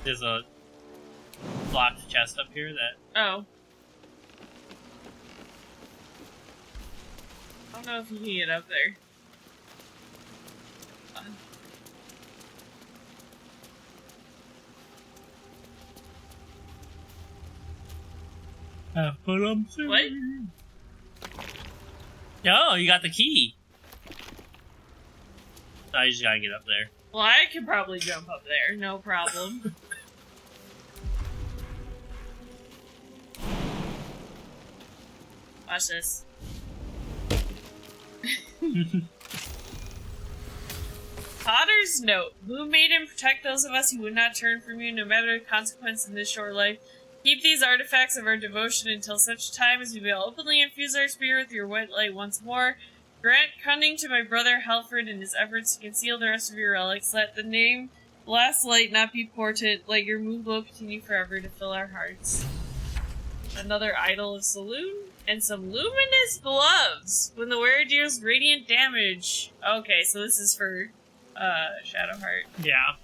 There's a locked chest up here that... Oh. I don't know if you can get up there. What? Oh, you got the key. I just gotta get up there. Well, I could probably jump up there, no problem. Watch this. Potter's note. Moon Maiden, protect those of us who would not turn from you, no matter the consequence in this short life. Keep these artifacts of our devotion until such time as we will openly infuse our spirit with your white light once more. Grant cunning to my brother Halfred in his efforts to conceal the rest of your relics. Let the name Last Light not be ported. Let your moon glow continue forever to fill our hearts. Another idol of Saloon, and some luminous gloves. When the wearer deals radiant damage. Okay, so this is for Shadowheart. Yeah.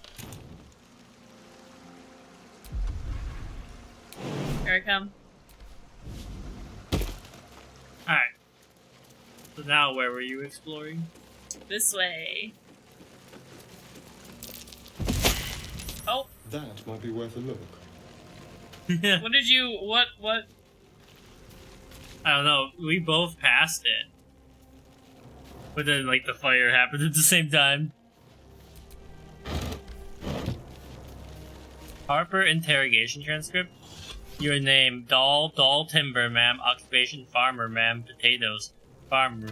Here I come. Alright. So now where were you exploring? This way. Oh. That might be worth a look. What did you... What? I don't know. We both passed it. But then, like, the fire happened at the same time. Harper interrogation transcript. Your name, Doll Timber, ma'am. Occupation, farmer, ma'am. Potatoes, farmer.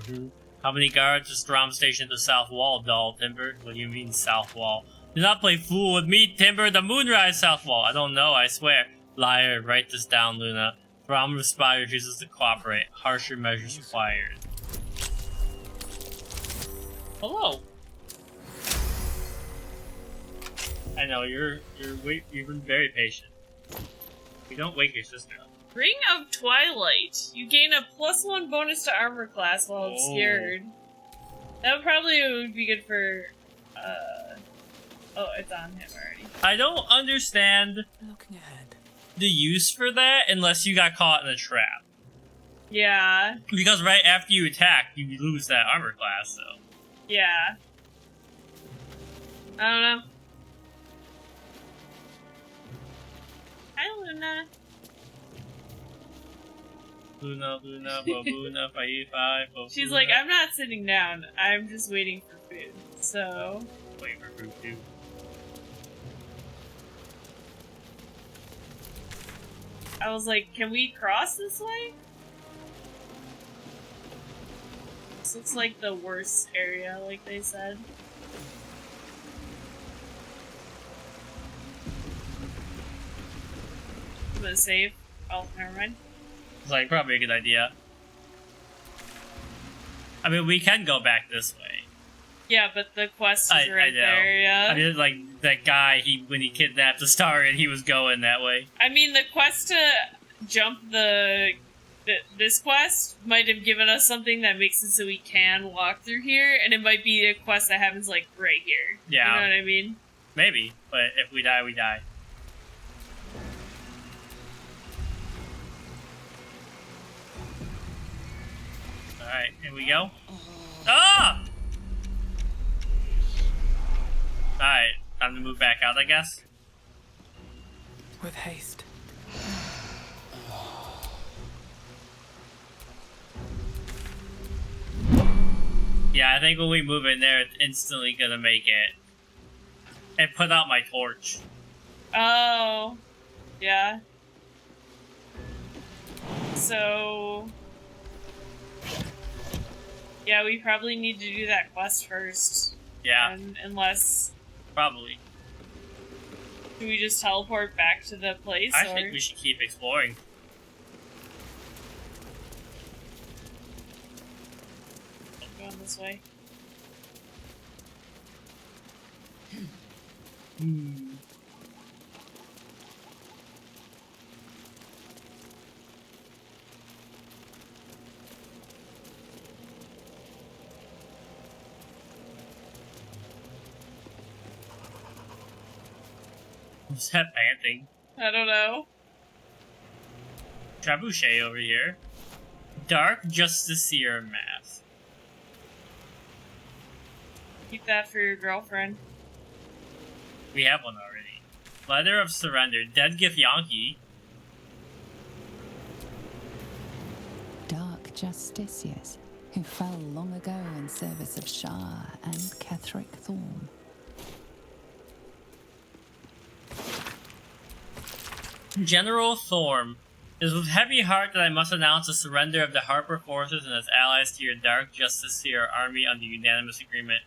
How many guards is Strom stationed at the south wall, Doll Timber? What do you mean, south wall? Do not play fool with me, Timber. The Moonrise south wall. I don't know, I swear. Liar, write this down, Luna. Throm Respire refuses to cooperate. Harsher measures required. Hello. I know, you're very patient. You don't wake your sister up. Ring of Twilight. You gain a +1 bonus to armor class while obscured. That probably would be good for, oh, it's on him already. I don't understand Looking ahead. the use for that unless you got caught in a trap. Yeah. Because right after you attack, you lose that armor class, so. Yeah. I don't know. Hi, Luna. Luna, Babuna, 5, She's like, I'm not sitting down. I'm just waiting for food. So. Wait for food too. I was like, can we cross this way? This looks like the worst area, like they said. I'm gonna save. Oh, never mind. It's like probably a good idea. I mean, we can go back this way. Yeah, but the quest is right I know. there, yeah. I mean, like, that guy, when he kidnapped Astarion, he was going that way. I mean, the quest to jump this quest might have given us something that makes it so we can walk through here, and it might be a quest that happens, like, right here. Yeah. You know what I mean? Maybe, but if we die, we die. Alright, here we go. Ah! Alright, time to move back out, I guess. With haste. Yeah, I think when we move in there, it's instantly gonna make it. And put out my torch. Oh. Yeah. So... yeah, we probably need to do that quest first. Yeah. Unless... Probably. do we just teleport back to the place? I think we should keep exploring. I'm going this way. What's that panting? I don't know. Trebuchet over here. Dark Justiciar mask. Keep that for your girlfriend. We have one already. Letter of Surrender. Dead Githyanki. Dark Justiciars, who fell long ago in service of Shah and Ketheric Thorn. General Thorm. It is with heavy heart that I must announce the surrender of the Harper forces and its allies to your Dark Justiciar army under unanimous agreement.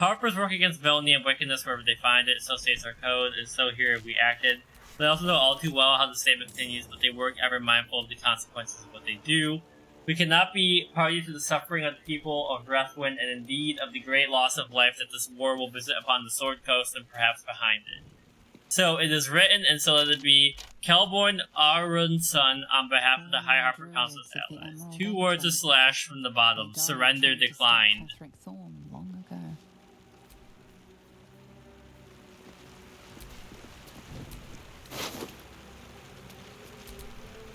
Harpers work against villainy and wickedness wherever they find it, so states our code, and so here we acted. They also know all too well how the statement continues, but they work ever mindful of the consequences of what they do. We cannot be party to the suffering of the people of Breathwind, and indeed of the great loss of life that this war will visit upon the Sword Coast and perhaps behind it. So it is written, and so let it be. Kelborn Arunson on behalf of the High Harper Council's allies. 2 words of slash from the bottom. Surrender declined. Ketheric Thorn long ago.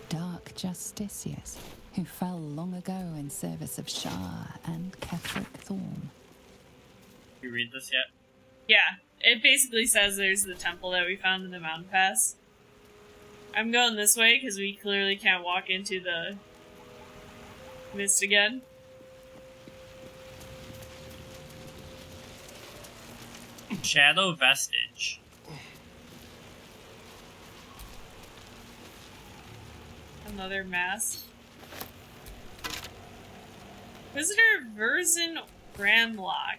Dark Justiciars, who fell long ago in service of Shah and Ketheric Thorn. You read this yet? Yeah, it basically says there's the temple that we found in the mountain pass. I'm going this way because we clearly can't walk into the mist again. Shadow Vestige. Another mask. Visitor Verzin Branlock.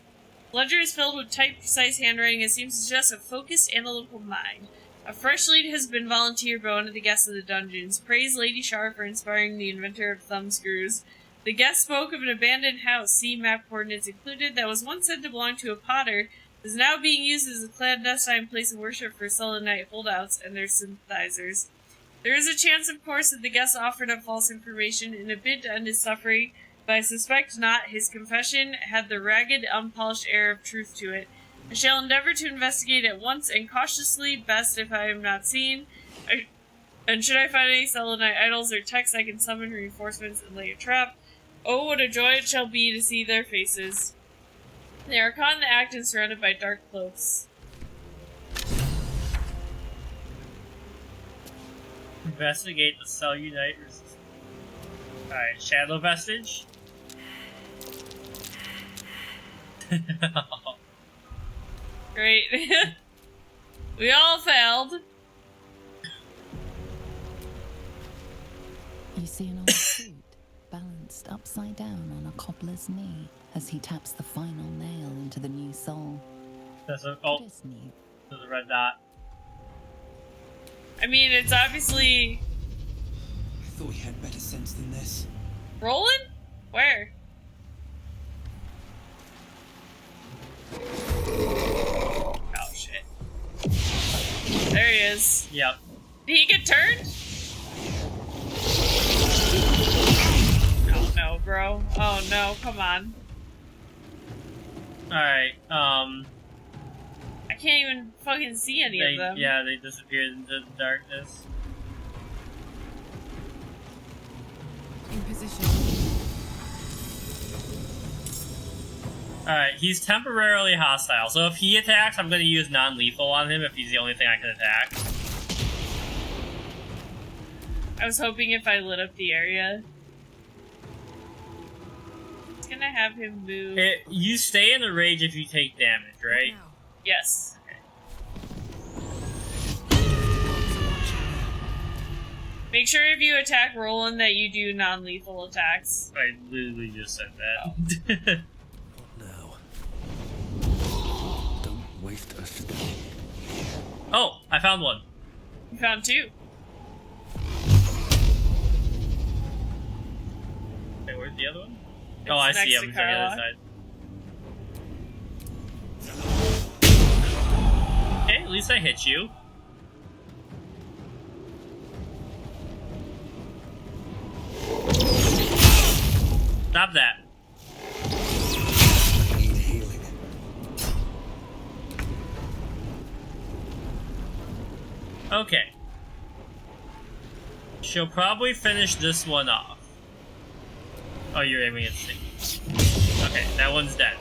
Ledger is filled with tight, precise handwriting that seems to suggest a focused, analytical mind. A fresh lead has been volunteered by one of the guests of the dungeons. Praise Lady Shar for inspiring the inventor of thumbscrews. The guest spoke of an abandoned house, sea map coordinates included, that was once said to belong to a potter, is now being used as a clandestine place of worship for Selenite holdouts and their sympathizers. There is a chance, of course, that the guest offered up false information in a bid to end his suffering, but I suspect not. His confession had the ragged, unpolished air of truth to it. I shall endeavor to investigate at once and cautiously, best if I am not seen. And should I find any Selenite idols or texts, I can summon reinforcements and lay a trap. Oh, what a joy it shall be to see their faces. They are caught in the act and surrounded by dark cloaks. Investigate the Cellunite resistance. Alright, Shadow Vestige. Great. We all failed. You see an old suit balanced upside down on a cobbler's knee as he taps the final nail into the new soul. There's a, It is new. there's a red dot. I mean, it's obviously... I thought he had better sense than this. Rolan? Where? Oh, shit. There he is. Yep. Did he get turned? Oh, no, bro. Oh, no, come on. Alright, I can't even fucking see any of them. yeah, they disappeared into the darkness. In position. Alright, he's temporarily hostile, so if he attacks, I'm gonna use non-lethal on him if he's the only thing I can attack. I was hoping if I lit up the area. It's gonna have him move. You stay in the rage if you take damage, right? Now. Yes. Make sure if you attack Roland that you do non-lethal attacks. I literally just said that. What now? Don't waste a step. Oh, I found one. You found 2. Wait, where's the other one? It's Oh, I see next him. to He's on the other Carla. side. Okay, at least I hit you. Stop that. I need healing. Okay. She'll probably finish this one off. Oh, you're aiming at the thing. Okay, that one's dead.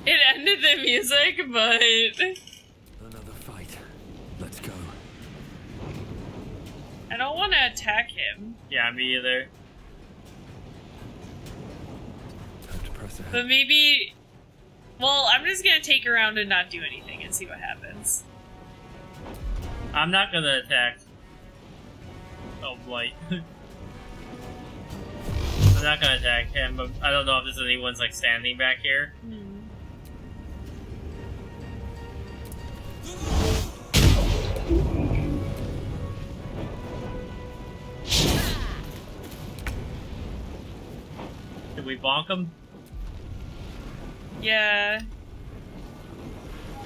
It ended the music, but... Another fight. Let's go. I don't want to attack him. Yeah, me either. Time to press ahead. But maybe... Well, I'm just gonna take a round and not do anything and see what happens. I'm not gonna attack. Oh, Blight. I'm not gonna attack him, but I don't know if there's anyone's like standing back here. Did we bonk him? Yeah.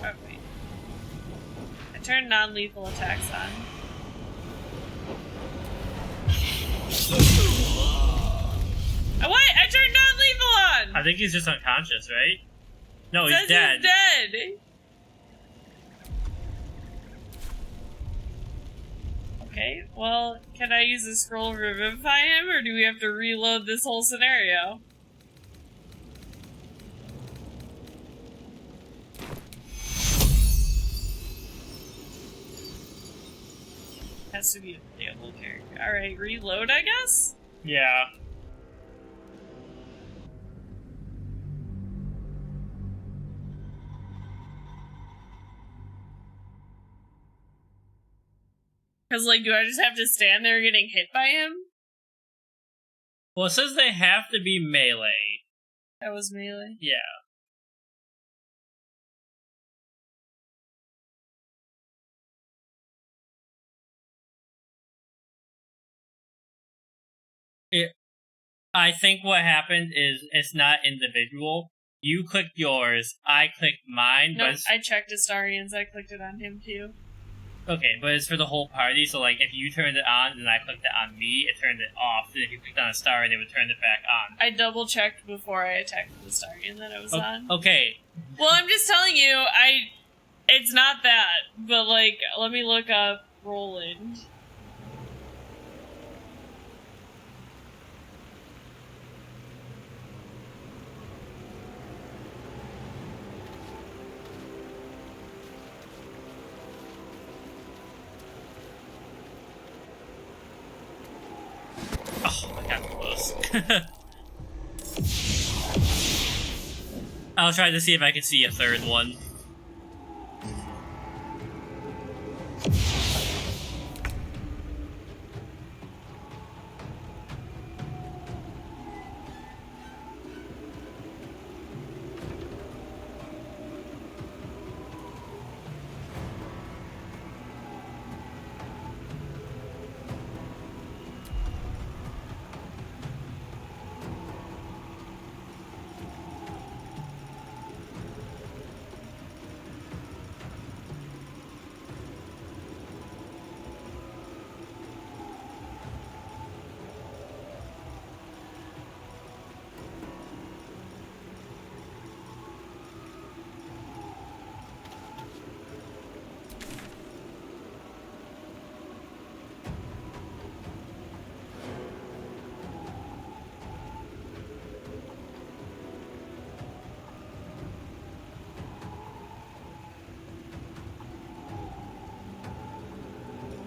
Oh, wait. I turned non-lethal attacks on. Oh, what? I turned non-lethal on! I think he's just unconscious, right? No, It he's says dead. He's dead! Okay, well, can I use the scroll to revivify him, or do we have to reload this whole scenario? Has to be a playable character. Alright, reload, I guess? Yeah. Because, like, do I just have to stand there getting hit by him? Well, it says they have to be melee. That was melee. Yeah. I think what happened is it's not individual. You clicked yours, I clicked mine, No, but I checked Astarion's. I clicked it on him, too. okay, but it's for the whole party, so like if you turned it on and I clicked it on me, it turned it off. And if you clicked on Astarion, it would turn it back on. I double-checked before I attacked the Astarion that I was on. Okay. Well, I'm just telling you, it's not that, but, like, let me look up Roland. Oh, I got close. I'll try to see if I can see a third one.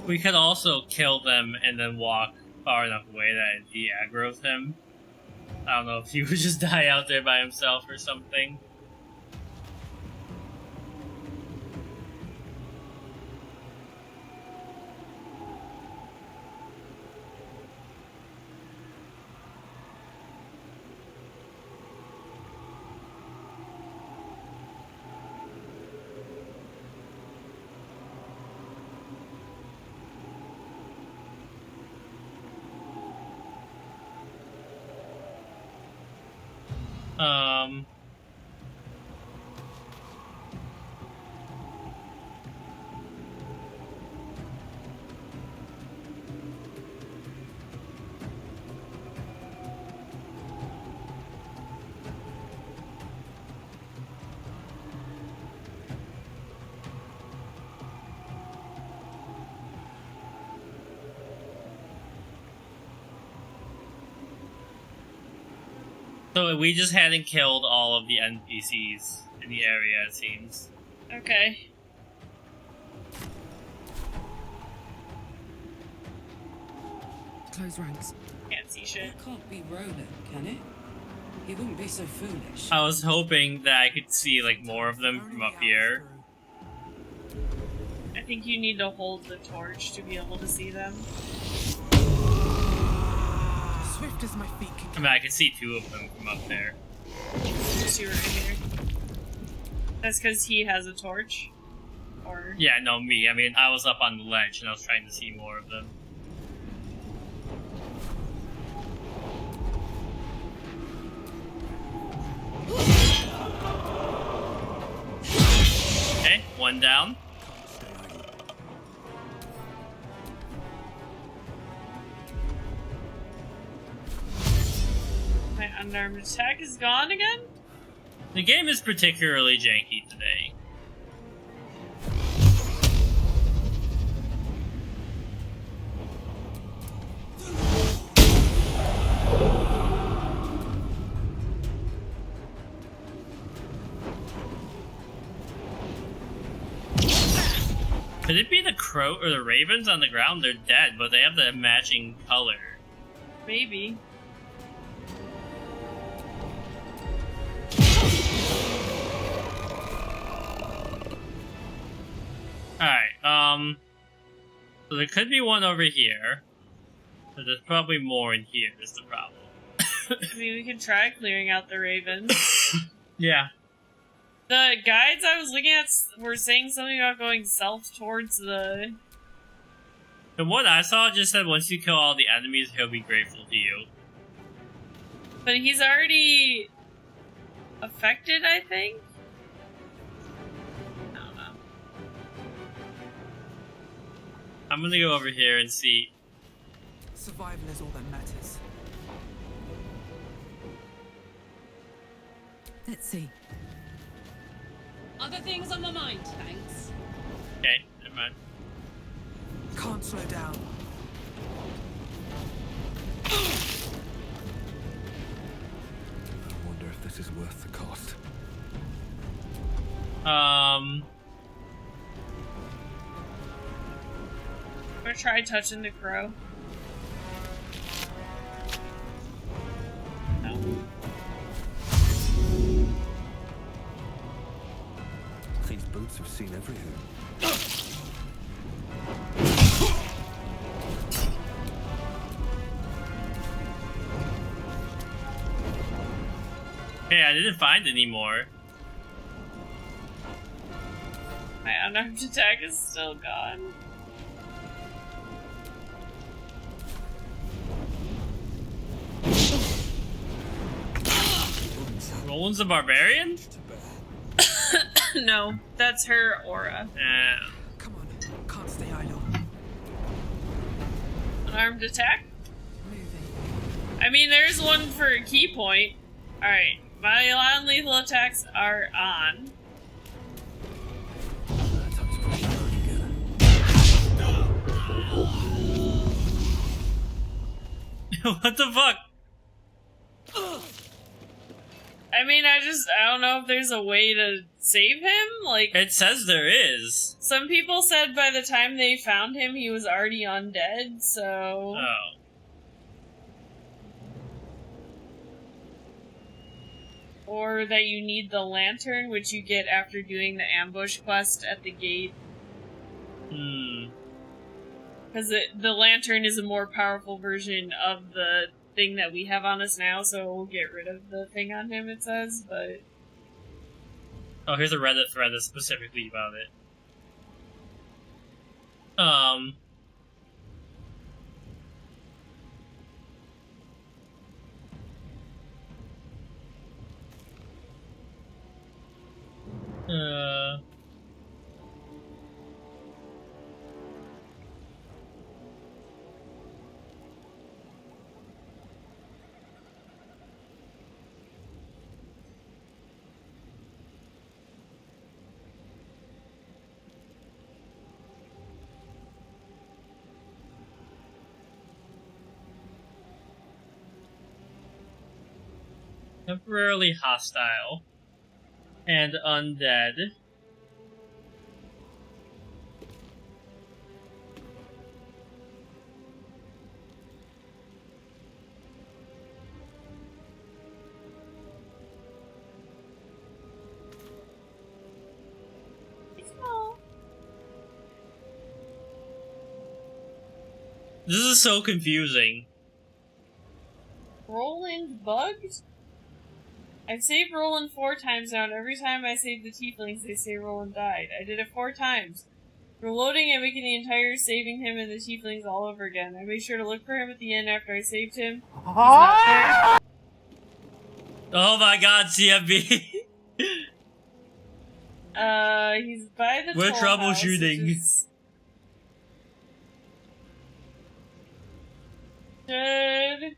We could also kill them and then walk far enough away that it de-aggroes him. I don't know if he would just die out there by himself or something. So we just hadn't killed all of the NPCs in the area, it seems. Okay. Close ranks. Can't see shit. That can't be Rolan, can it? He wouldn't be so foolish. I was hoping that I could see like more of them from up here. I think you need to hold the torch to be able to see them. Swift as my feet can I mean, I could see two of them from up there. Just you right here. That's because he has a torch? Or... Yeah, no, me. I mean, I was up on the ledge and I was trying to see more of them. Okay, one down. My unarmed attack is gone again? The game is particularly janky today. Could it be the crow or the ravens on the ground? They're dead, but they have the matching color. Maybe. Alright, so there could be one over here. But there's probably more in here is the problem. I mean, we could try clearing out the ravens. Yeah. The guides I was looking at were saying something about going south towards the... The one I saw just said once you kill all the enemies, he'll be grateful to you. But he's already... affected, I think? I don't know. I'm gonna go over here and see. Survival is all that matters. Let's see. Other things on my mind, thanks. Okay, never mind. Can't slow down. I wonder if this is worth the cost. I'm gonna try touching the crow. No. These boots have seen everything. Hey, I didn't find any more. My unarmed attack is still gone. Rolan's the barbarian? No, that's her aura. Come on, can't stay idle. Unarmed attack? Moving. I mean, there's one for a key point. Alright, my non-lethal attacks are on. Time to push the road again. What the fuck? I mean, I don't know if there's a way to save him. Like, It says there is. some people said by the time they found him, he was already undead, so... Oh. Or that you need the lantern, which you get after doing the ambush quest at the gate. Because the lantern is a more powerful version of the thing that we have on us now, so we'll get rid of the thing on him, it says, but... Oh, here's a Reddit thread that's specifically about it. Temporarily hostile. And undead. This is so confusing. Roland bugged? I've saved Roland 4 times now, and every time I save the Tieflings, they say Roland died. I did it 4 times. Reloading and making the entire saving him and the Tieflings all over again. I made sure to look for him at the end after I saved him. He's not there. Oh my god, CMB! He's by the We're toll troubleshooting. House, which is... Should...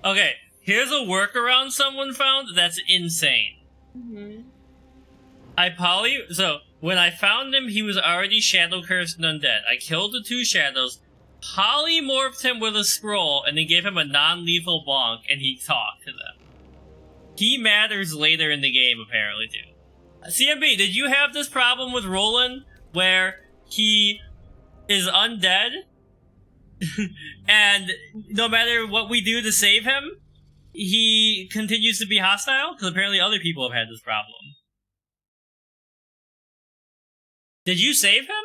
Okay, here's a workaround someone found that's insane. Mm-hmm. So, when I found him, he was already shadow cursed and undead. I killed the 2 shadows, polymorphed him with a scroll, and then gave him a non-lethal bonk, and he talked to them. He matters later in the game, apparently, too. CMB, did you have this problem with Rolan, where he is undead, and no matter what we do to save him, he continues to be hostile? Because apparently other people have had this problem. Did you save him?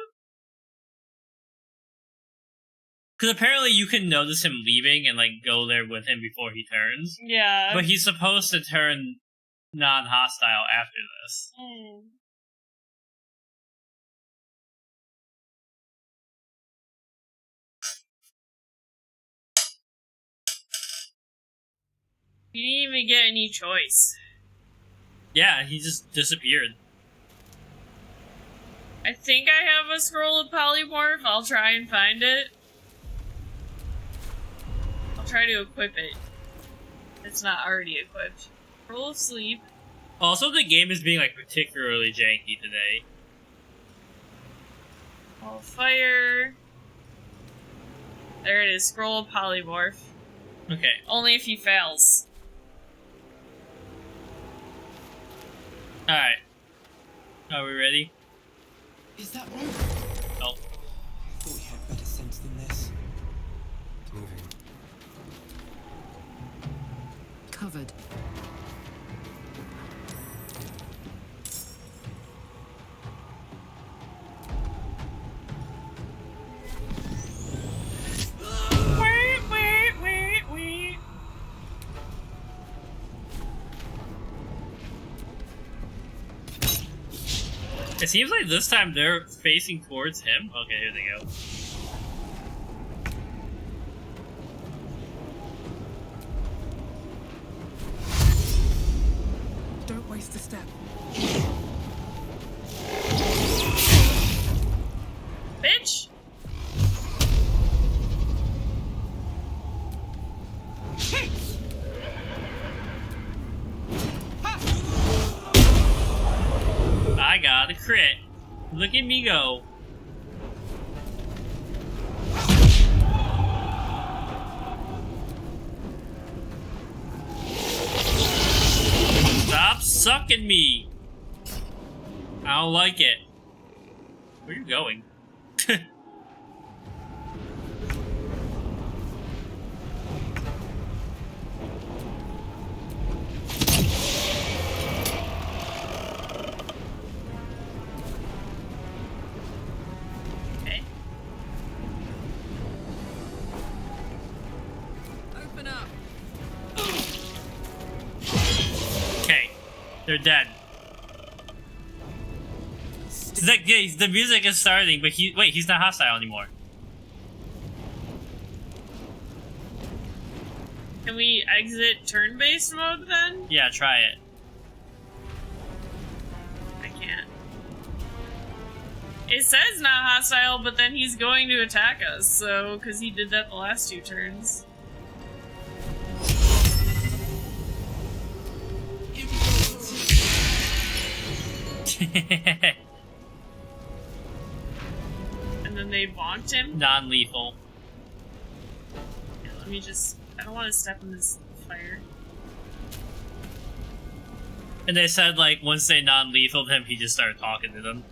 Because apparently you can notice him leaving and, like, go there with him before he turns. Yeah. But he's supposed to turn non-hostile after this. Mm. You didn't even get any choice. Yeah, he just disappeared. I think I have a scroll of polymorph. I'll try and find it. I'll try to equip it. It's not already equipped. Scroll of sleep. Also, the game is being, like, particularly janky today. Scroll of fire. There it is. Scroll of polymorph. Okay. Only if he fails. Alright. Are we ready? Is that right? Oh. I thought you had better sense than this. Moving. Covered. It seems like this time they're facing towards him. Okay, here they go. Don't waste a step. Bitch! I got a crit. Look at me go. Stop sucking me. I don't like it. Where are you going? Okay. Open up. Okay. They're dead. The music is starting, but he's not hostile anymore. Can we exit turn-based mode then? Yeah, try it. I can't. It says not hostile, but then he's going to attack us, so, because he did that the last 2 turns. And then they bonked him. Non-lethal. Yeah, let me just. I don't want to step in this fire. And they said, like, once they non-lethaled him, he just started talking to them.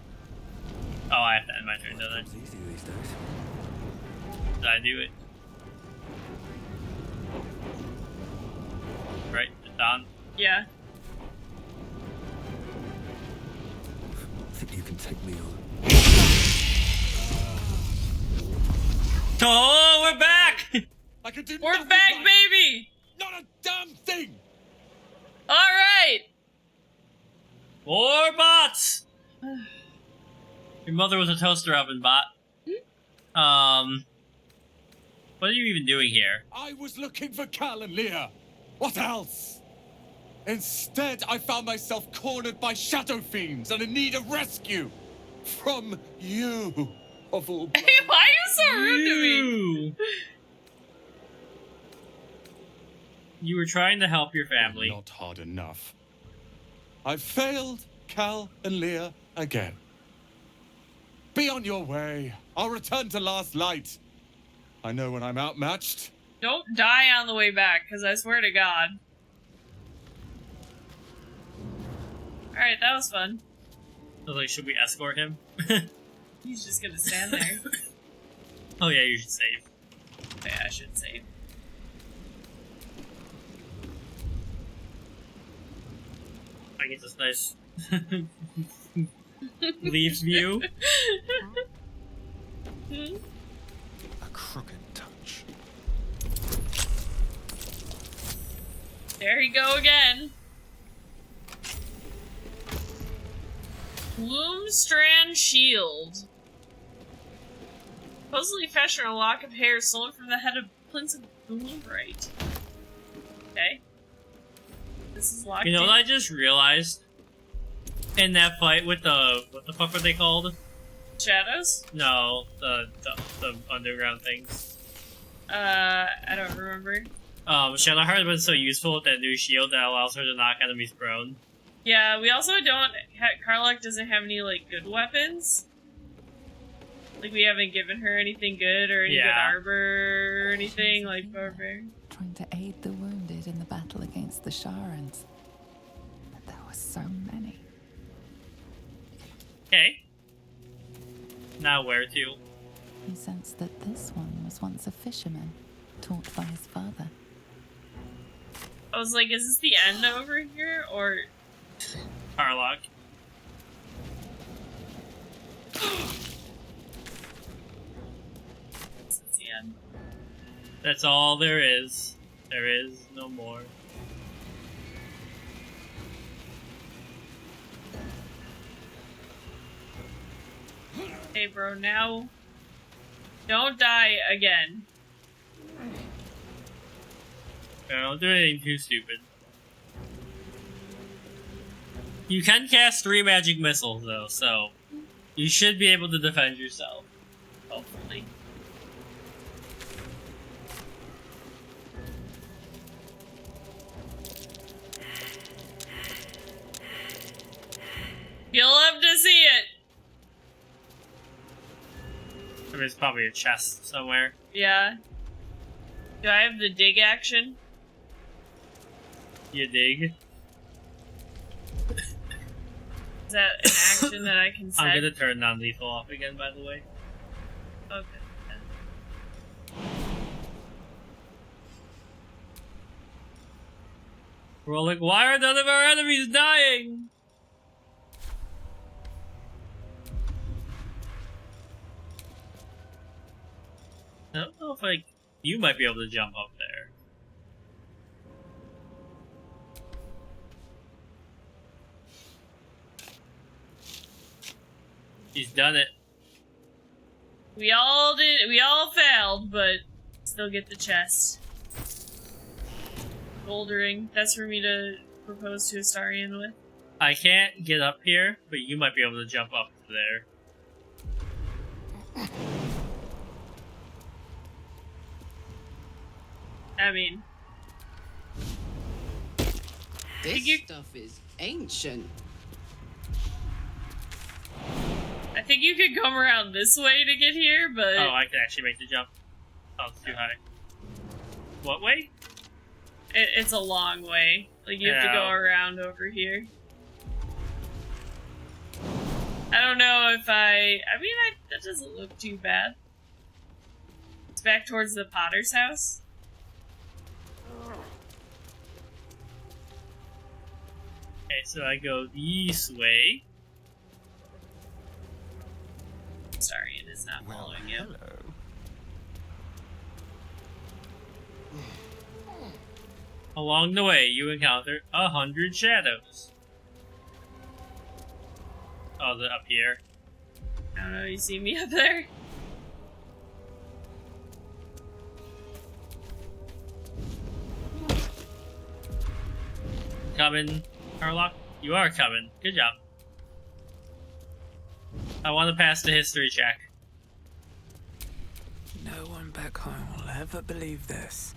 Oh, I have to end my turn, don't I? It's easy these days. Did I do it? Right, Don? Yeah. Think you can take me on? Oh, we're back! I can do We're nothing back, right. baby! Not a damn thing! Alright! More bots! Your mother was a toaster oven bot. What are you even doing here? I was looking for Cal and Leah. What else? Instead, I found myself cornered by shadow fiends and in need of rescue. From you, of all Hey, why are you so rude to me? You. You were trying to help your family. Not hard enough. I've failed Cal and Leah again. Be on your way. I'll return to Last Light. I know when I'm outmatched. Don't die on the way back, because I swear to God. Alright, that was fun. I was like, should we escort him? He's just gonna stand there. Oh yeah, you should save. Yeah, I should save. I get this nice leaves view. A crooked touch. There you go again. Gloomstrand Shield. Supposedly fashioned a lock of hair stolen from the head of Prince of Blight. Okay. This is locked You know in. what I just realized? In that fight with the what the fuck were they called? Shadows? No, the underground things. I don't remember. Shadowheart has been so useful with that new shield that allows her to knock enemies prone. Yeah, we also don't. Karlach doesn't have any, like, good weapons. Like, we haven't given her anything good or any good armor or anything, like, Barbarian. Trying to aid the wounded in the battle against the Sharans. But there were so many. Okay. Now where to? He sensed that this one was once a fisherman, taught by his father. I was like, is this the end over here, or... Harlock. This is the end. That's all there is. There is no more. Hey, bro, now... Don't die again. Don't do anything too stupid. You can cast 3 magic missiles, though, so you should be able to defend yourself. Hopefully. You'll love to see it! There's probably a chest somewhere. Yeah. Do I have the dig action? You dig? Is that an action that I can set? I'm gonna turn non-lethal off again, by the way. Okay. We're all like, why are none of our enemies dying? I don't know if, like, you might be able to jump up there. He's done it. We all failed, but still get the chest. Bouldering. That's for me to propose to Astarion with. I can't get up here, but you might be able to jump up there. I mean, This stuff is ancient. think you could come around this way to get here, but... Oh, I can actually make the jump. Oh, it's too high. What way? It's a long way. Like, you have to go Yeah. around over here. I don't know if that doesn't look too bad. It's back towards the Potter's house. Okay, so I go this way. Sorry, it is not following you. hello. Along the way, you encounter 100 shadows. Oh, they're up here. I don't know, you see me up there? Coming, Harlock? You are coming. Good job. I want to pass the history check. No one back home will ever believe this.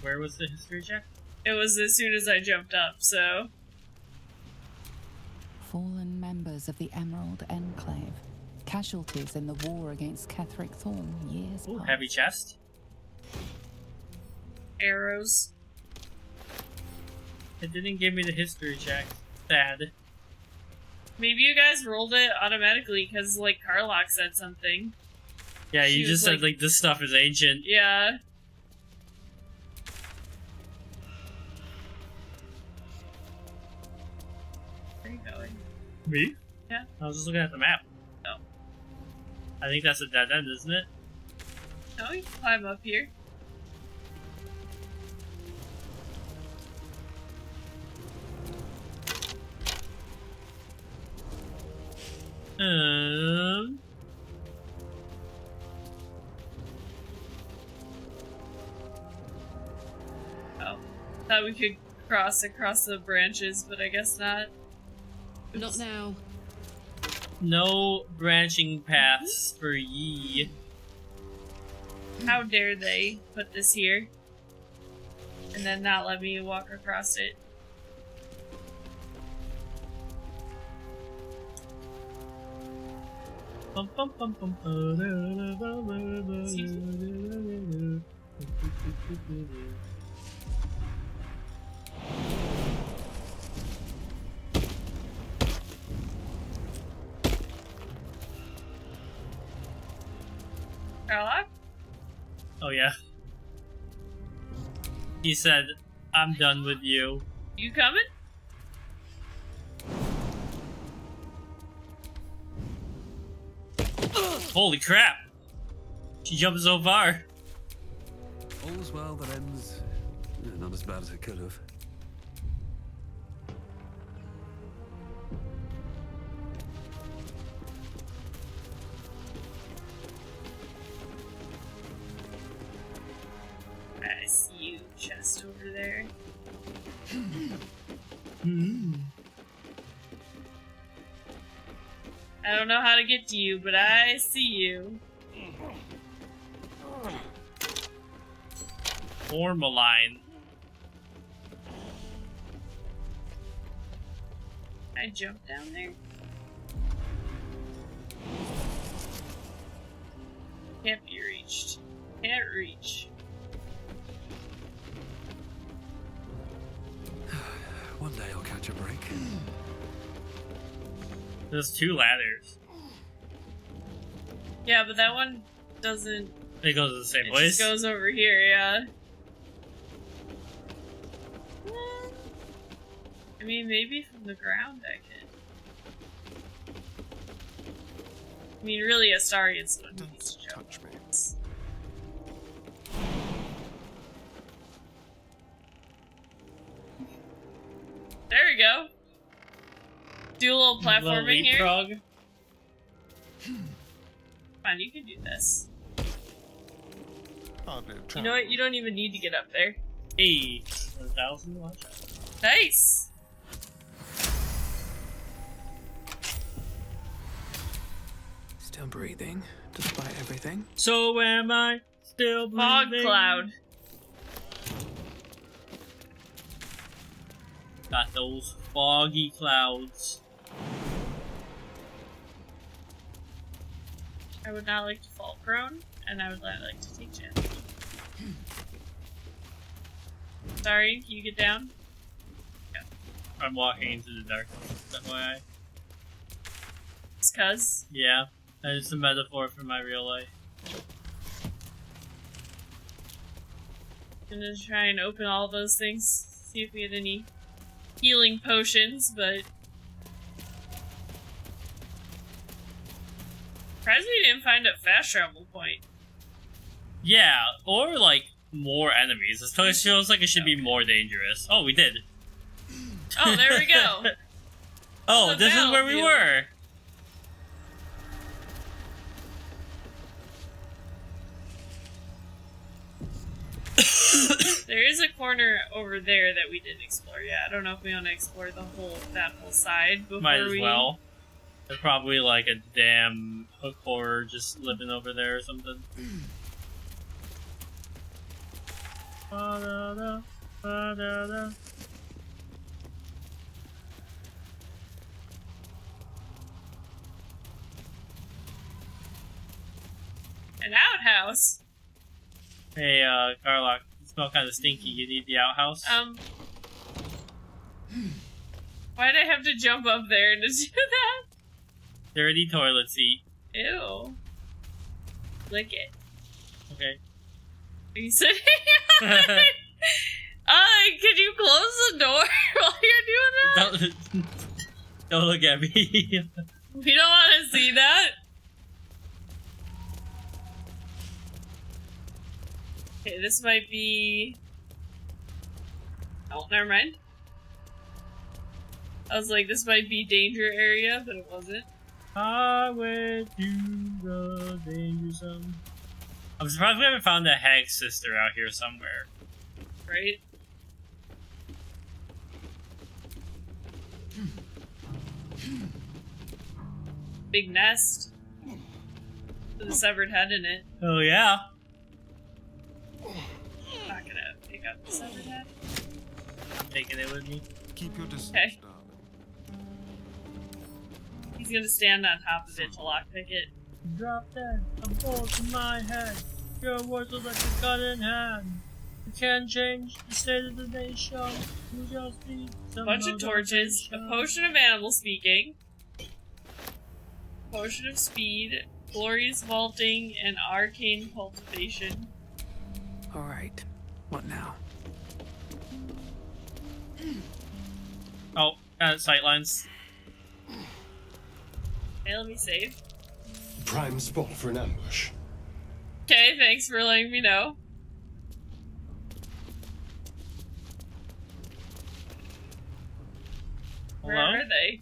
Where was the history check? It was as soon as I jumped up, so... Fallen members of the Emerald Enclave. Casualties in the war against Ketheric Thorn years Ooh, past. heavy chest. Arrows. It didn't give me the history check. Sad. Maybe you guys rolled it automatically because, like, Karlach said something. Yeah, you She just was said, like, this stuff is ancient. Yeah. Where are you going? Me? Yeah. I was just looking at the map. Oh. I think that's a dead end, isn't it? No, you can climb up here. Oh. Thought we could cross across the branches, but I guess not. Not now. No branching paths for ye. How dare they put this here? And then not let me walk across it. Bum, bum, bum, bum, Karlach? Oh yeah. He said, I'm done with you. You coming? Holy crap! She jumped so far. All's well that ends not as bad as it could have. I see you, chest over there. I don't know how to get to you, but I see you. Formaline. I jump down there. Can't be reached. Can't reach. One day I'll catch a break. There's 2 ladders. Yeah, but that one doesn't. It goes to the same It place. just goes over here, yeah. I mean, maybe from the ground I could. I mean, really, Astarion's the one who needs to jump. Touch me. There we go. Do a little platforming here. Come leapfrog. on, you can do this. Hardly a You know what? You don't even need to get up there. Hey, 1,000 watch out. Nice! Still breathing, despite everything. So am I still Fog breathing? cloud. Got those foggy clouds. I would not like to fall prone, and I would not like to take damage. Sorry, can you get down? Yeah. I'm walking into the darkness. FYI. It's cuz. Yeah, that is a metaphor for my real life. I'm gonna try and open all those things. See if we get any healing potions, but surprised we didn't find a fast travel point. Yeah, or like more enemies. This feels like it should be more dangerous. Oh, we did. Oh, there we go. Oh, The this is where we battlefield. were. There is a corner over there that we didn't explore yet. I don't know if we want to explore that whole side before Might as we. well. There's probably like a damn hook horror just living over there or something. Ba-da-da, ba-da-da. An outhouse. Hey, Garlock, you smell kind of stinky. You need the outhouse? Why'd I have to jump up there to do that? Dirty toilet seat. Ew. Lick it. Okay. Are you sitting on it? Could you close the door while you're doing that? Don't look at me. We don't want to see that. Okay, this might be... Oh, never mind. I was like, this might be danger area, but it wasn't. I went to the danger zone. I'm surprised we haven't found the hag sister out here somewhere. Right? Big nest. With a severed head in it. Oh yeah. I'm not gonna pick up the severed head. I'm taking it with me. Keep your distance, Okay. darling. He's gonna stand on top of it to lockpick it. Drop dead. A bullet in my head. Your words are like a gun in hand. You can't change the state of the nation. You just need some Bunch of torches, a motivation. potion of animal speaking, potion of speed, glorious vaulting, and arcane cultivation. Alright, what now? Oh, sightlines. Okay, let me save. Prime spot for an ambush. Okay, thanks for letting me know. Where Hello? are they?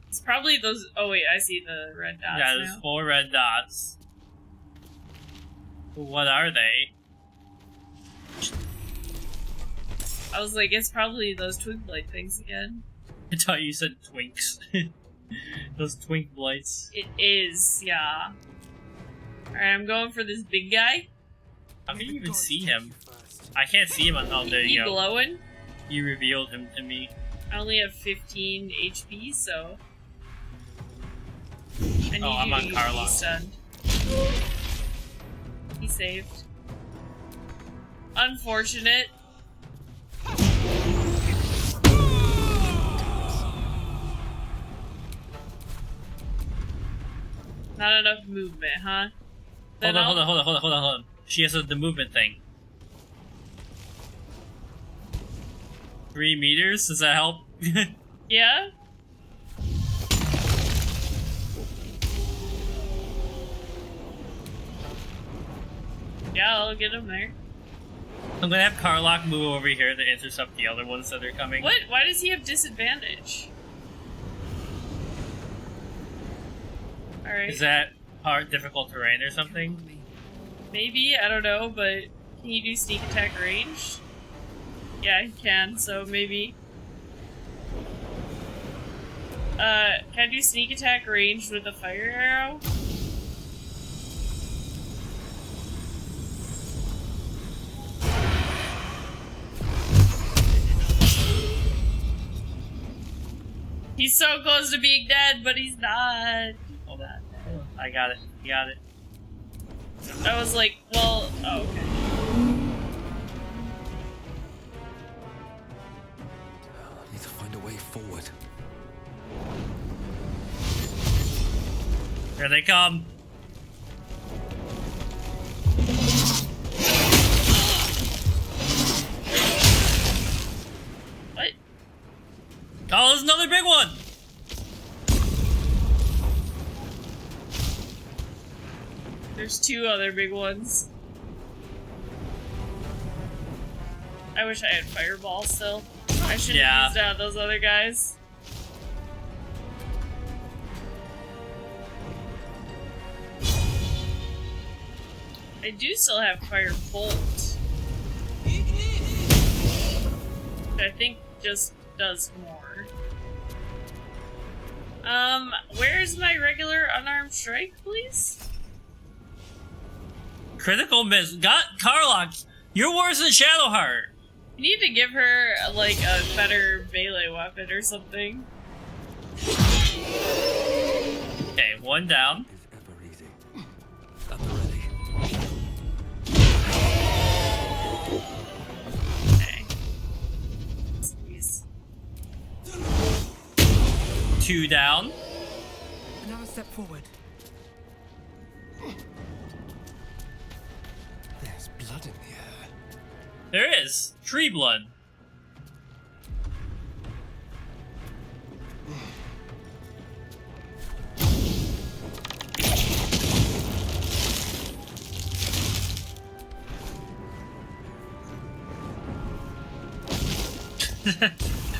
It's probably those. Oh wait, I see the red dots Yeah, there's now. 4 red dots. What are they? I was like, it's probably those twig blight things again. I thought you said twinks. Those twink blights. It is, yeah. Alright, I'm going for this big guy. How can you even see him? I can't see him on. Oh, there He you go. glowing. You revealed him to me. I only have 15 HP, so I need I'm you on to be Carlock. stunned. He saved. Unfortunate. Not enough movement, huh? Then Hold on. She has the movement thing. 3 meters? Does that help? Yeah? Yeah, I'll get him there. I'm gonna have Carlock move over here to intercept the other ones that are coming. What? Why does he have disadvantage? Alright. Is that hard, difficult terrain or something? Maybe, I don't know, but can you do sneak attack ranged? Yeah, he can, so maybe. Can I do sneak attack ranged with a fire arrow? He's so close to being dead, but he's not. Hold on. I got it. You got it. I was like, well, oh, okay. I need to find a way forward. Here they come. What? Oh, there's another big one. There's two other big ones. I wish I had fireball still. I should have used out those other guys. I do still have firebolt. I think just does more. Where's my regular unarmed strike, please? Critical miss. Got Carlock. You're worse than Shadowheart. You need to give her, like, a better melee weapon or something. Okay, one down. Is ever easy. At the ready. Okay. Squeeze. Two down. Another step forward. There's blood in the air. There is. Tree blood.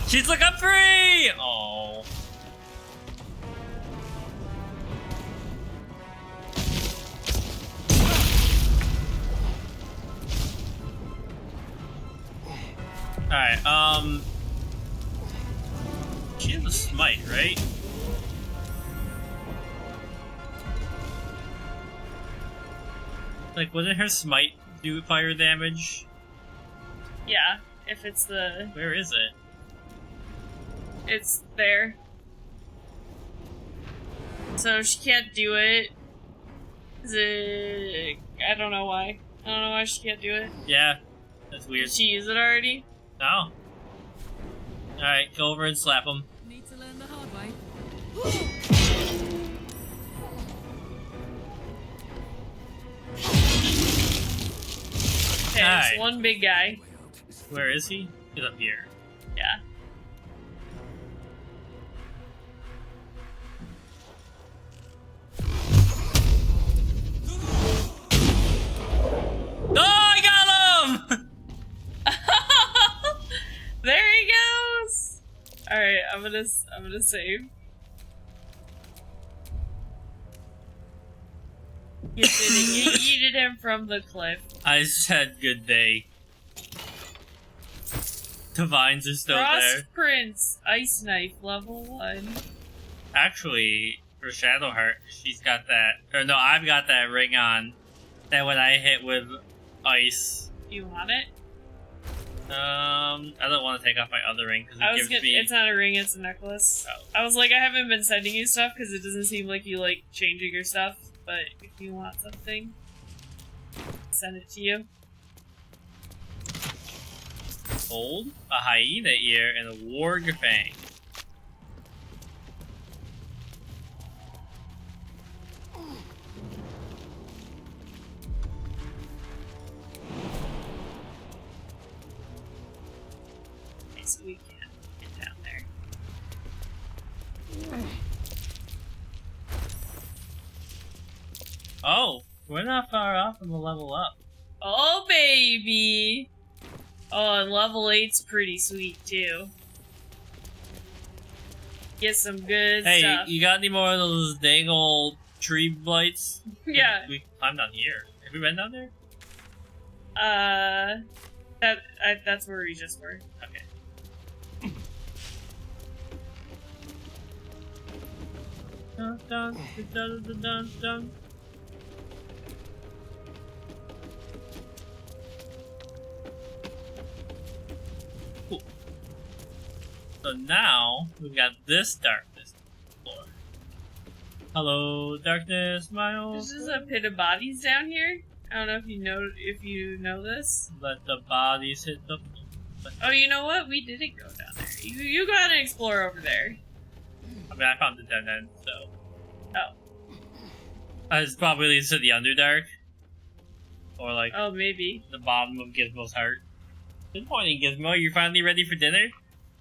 She's like, I'm free! Oh. Alright, she has a smite, right? Like, wouldn't her smite do fire damage? Yeah, if it's the... Where is it? It's there. So she can't do it. Is it... I don't know why. I don't know why she can't do it. Yeah, that's weird. Did she use it already? No. Alright, go over and slap him. Need to learn the hard way. Okay, Alright. there's one big guy. Where is he? He's up here. Yeah. Oh, I got him! There he goes! Alright, I'm gonna save. You yeeted him from the cliff. I said good day. The vines are still Frost there. Prince, Ice Knife, level 1. Actually, for Shadowheart, she's got that. Or no, I've got that ring on. That when I hit with ice. You want it? I don't want to take off my other ring because it gives me. It's not a ring, it's a necklace. Oh. I was like, I haven't been sending you stuff because it doesn't seem like you like changing your stuff. But if you want something, send it to you. Hold a hyena ear and a warg fang. Okay, so we can't get down there. Oh, we're not far off from the level up. Oh, baby! Oh, and level 8's pretty sweet, too. Get some good Hey, stuff. you got any more of those dang old tree blights? Yeah. We climbed down here. Have we been down there? That's where we just were. Okay. Dun, dun, dun, dun, dun, dun. Cool. So now we've got this darkness floor. Hello, darkness, my old This is a pit of bodies down here. I don't know if you know this. Let the bodies hit the... Oh, you know what? We didn't go down there. You go out and explore over there. I mean, I found the dead end, so... Oh. It's probably leads to the Underdark. Or, like, Oh, maybe. the bottom of Gizmo's heart. Good morning, Gizmo. You're finally ready for dinner?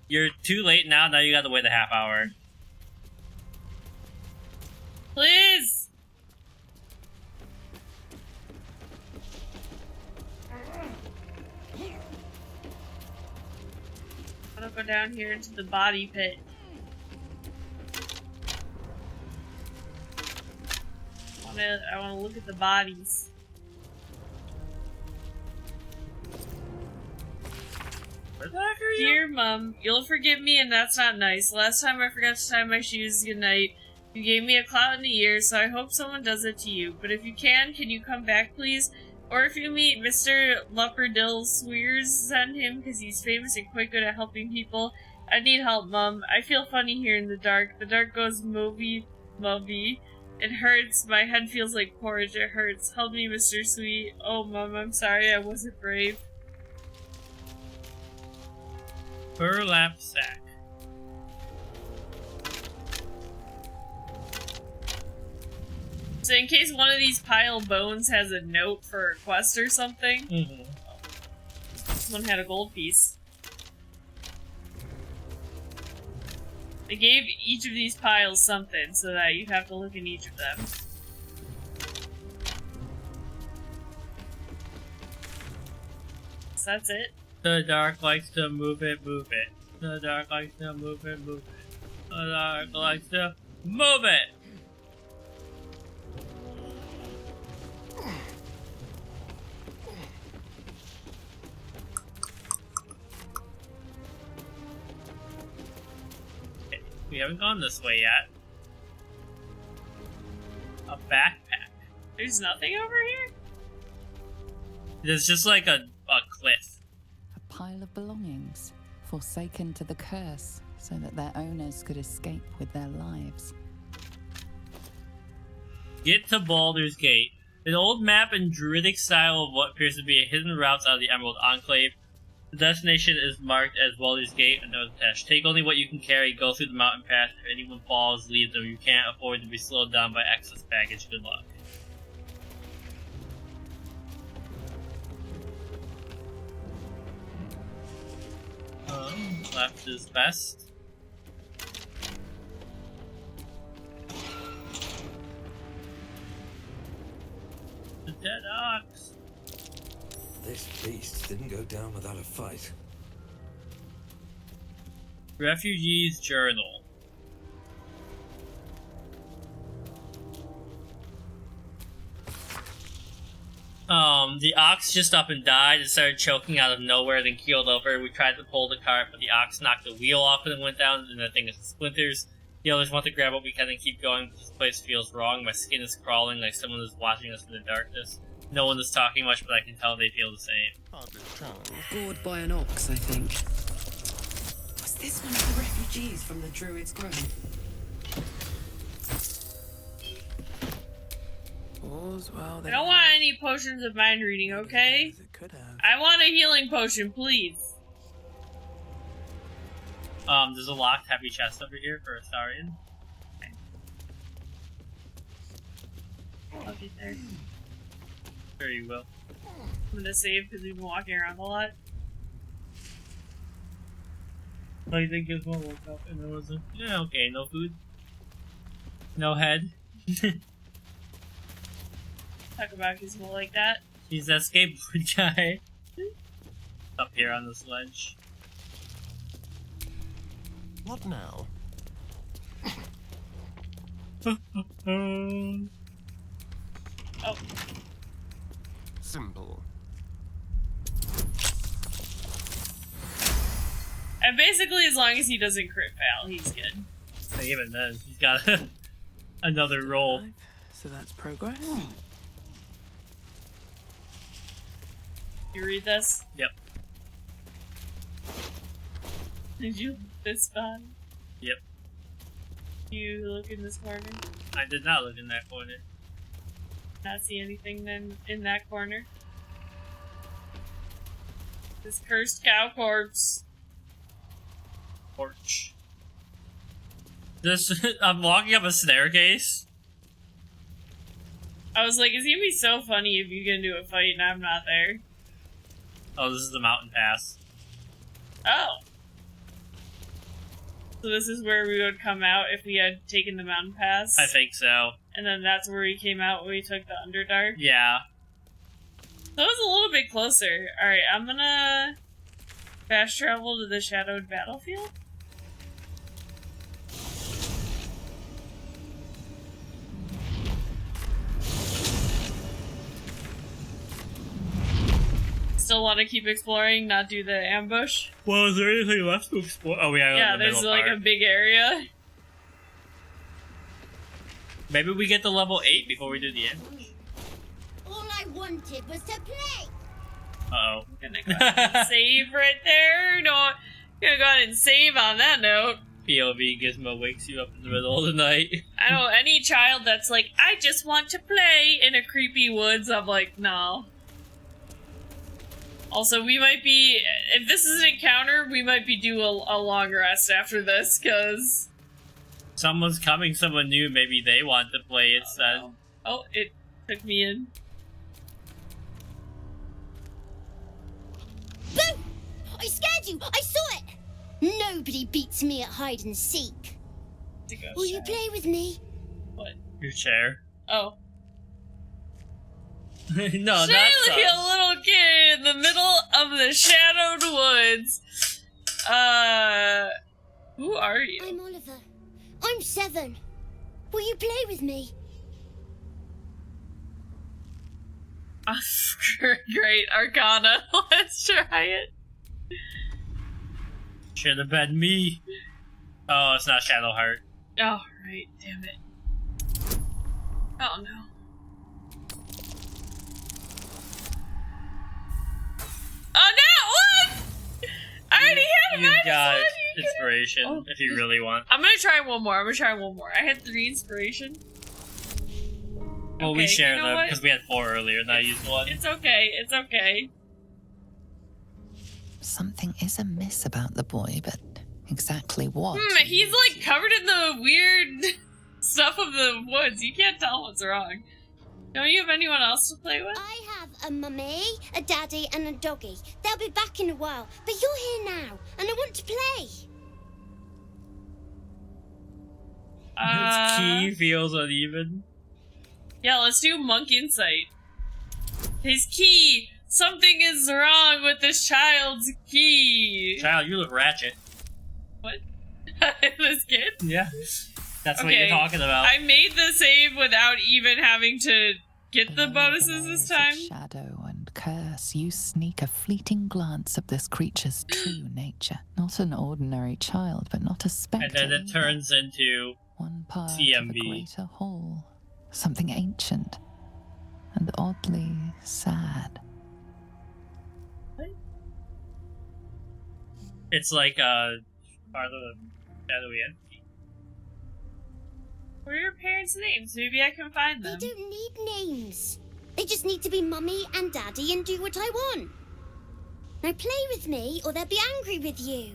You're too late now. Now you gotta wait a half hour. Please! I'm gonna go down here into the body pit. I wanna look at the bodies. Where the heck are you? Dear Mum, you'll forgive me and that's not nice. Last time I forgot to tie my shoes goodnight. You gave me a clout in the ear, so I hope someone does it to you. But if you can you come back please? Or if you meet Mr. Lupperdill Swears, send him because he's famous and quite good at helping people. I need help, Mum. I feel funny here in the dark. The dark goes movie. It hurts. My head feels like porridge. It hurts. Help me, Mr. Sweet. Oh, Mum, I'm sorry. I wasn't brave. Burlap sack. So in case one of these pile bones has a note for a quest or something, this one had a gold piece. They gave each of these piles something so that you have to look in each of them. So that's it. The dark likes to move it, move it. The dark likes to move it, move it. The dark likes to move it! Okay, we haven't gone this way yet. A backpack. There's nothing over here? There's just like a cliff. A pile of belongings, forsaken to the curse, so that their owners could escape with their lives. Get to Baldur's Gate. An old map and druidic style of what appears to be a hidden route out of the Emerald Enclave. The destination is marked as Baldur's Gate and note attached. Take only what you can carry, go through the mountain path. If anyone falls, leave them. You can't afford to be slowed down by excess baggage. Good luck. Left is best. The dead ox. This beast didn't go down without a fight. Refugee's Journal. The ox just up and died and started choking out of nowhere, then keeled over. We tried to pull the cart, but the ox knocked the wheel off and it went down, and the thing is in splinters. The others want to grab what we can and keep going, but this place feels wrong. My skin is crawling like someone is watching us in the darkness. No one is talking much, but I can tell they feel the same. Gored by an ox, I think. Was this one of the refugees from the Druid's Grove? All's well I don't want any potions of mind reading, okay? It could have. I want a healing potion, please. There's a locked heavy chest over here for Astarion. I'll get there. Sure you will. I'm gonna save because we've been walking around a lot. Oh, you think Gizmo woke up and there was a... Yeah, okay, no food. No head. Talk about Gizmo like that. He's that skateboard guy. Up here on this ledge. What now? Oh, Simple. and basically as long as he doesn't crit fail, he's good. Even then, he's got another roll. So that's progress. You read this? Yep. Did you this fun? Yep. You look in this corner. I did not look in that corner. Not see anything then in that corner. This cursed cow corpse. Porch. This. I'm walking up a staircase. I was like, it's gonna be so funny if you get into a fight and I'm not there. Oh, this is the mountain pass. Oh. So this is where we would come out if we had taken the mountain pass? I think so. And then that's where we came out when we took the Underdark? Yeah. So it was a little bit closer. Alright, I'm gonna fast travel to the Shadowed Battlefield. Still want to keep exploring, not do the ambush? Well, is there anything left to explore? Oh, we Yeah, there's like a big area. Maybe we get to level 8 before we do the ambush. All I wanted was to play. Uh-oh. I'm gonna go ahead and save right there. No, I'm gonna go ahead and save on that note. POV Gizmo wakes you up in the middle of the night. I know any child that's like, I just want to play in a creepy woods, I'm like, no. Also, we might be, if this is an encounter, we might be due a long rest after this, because... Someone's coming, someone new, maybe they want to play instead. Oh, it took me in. Boo! I scared you! I saw it! Nobody beats me at hide and seek. Will you play with me? What? Your chair. Oh. No, Say that's like a little kid in the middle of the shadowed woods. Who are you? I'm Oliver. I'm 7. Will you play with me? Great Arcana. Let's try it. Should have been me. Oh, it's not Shadowheart. Oh, right. Damn it. Oh, no. Oh, no! What? I already had a You minus got 1. inspiration if you really want. I'm gonna try one more. I had 3 inspiration. Well, Okay, we share you know them what? because we had 4 earlier and I used 1. It's okay. It's okay. Something is amiss about the boy, but exactly what? He's like covered in the weird stuff of the woods. You can't tell what's wrong. Don't you have anyone else to play with? I have a mummy, a daddy, and a doggy. They'll be back in a while, but you're here now, and I want to play. His key feels uneven. Yeah, let's do Monk Insight. His key! Something is wrong with this child's key! Child, you look ratchet. What? This kid? Yeah. That's what you're talking about. I made the save without even having to get the bonuses this time. Shadow and curse, you sneak a fleeting glance of this creature's true nature. Not an ordinary child, but not a spectre. And then it turns into one part TMB. of a greater whole. Something ancient and oddly sad. It's like part of the shadowy entity. What are your parents' names? Maybe I can find them. They don't need names. They just need to be mummy and daddy and do what I want. Now play with me or they'll be angry with you.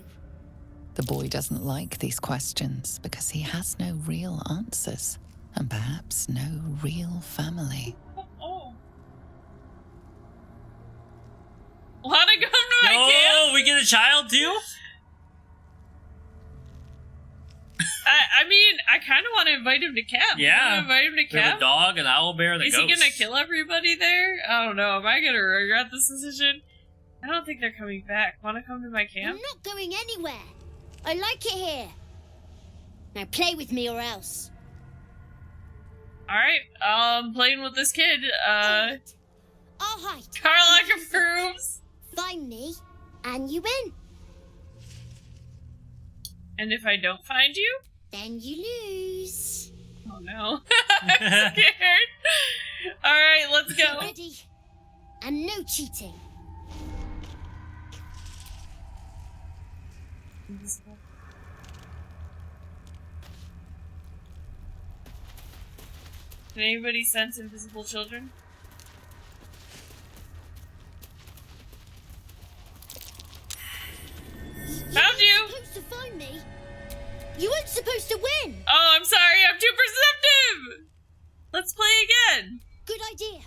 The boy doesn't like these questions because he has no real answers and perhaps no real family. Oh. Wanna come to my camp? Oh, we get a child too? I mean, I kind of want to invite him to camp. Yeah. You wanna invite him to We have camp? a dog, an owlbear, and a Is ghost. he gonna kill everybody there? I don't know. Am I gonna regret this decision? I don't think they're coming back. Wanna come to my camp? I'm not going anywhere. I like it here. Now play with me or else. Alright, playing with this kid. I'll hide. Karlach approves. Find me, and you win. And if I don't find you? Then you lose. Oh no. I'm scared. Alright, let's go. Ready? And no cheating. Can anybody sense invisible children? Found you! You weren't supposed to find me. You weren't supposed to win. Oh, I'm sorry, I'm too perceptive! Let's play again! Good idea.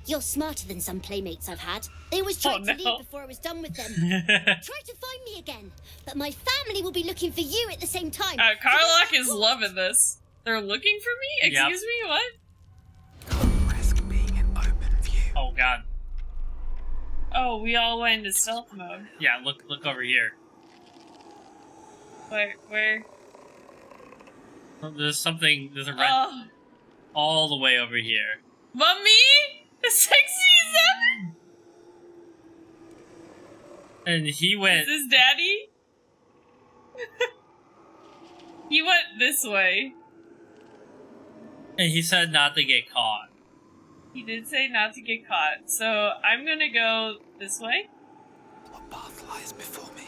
You're smarter than some playmates I've had. They always tried to leave before I was done with them. Try to find me again, but my family will be looking for you at the same time. Karlach is loving this. They're looking for me? Excuse me, what? Can't risk being in open view. Oh god. Oh, we all went into stealth mode. Yeah, look over here. Where? There's a red all the way over here. Mummy? 67? And he went... Is this daddy? He went this way. And he said not to get caught. He did say not to get caught. So I'm gonna go this way. What path lies before me?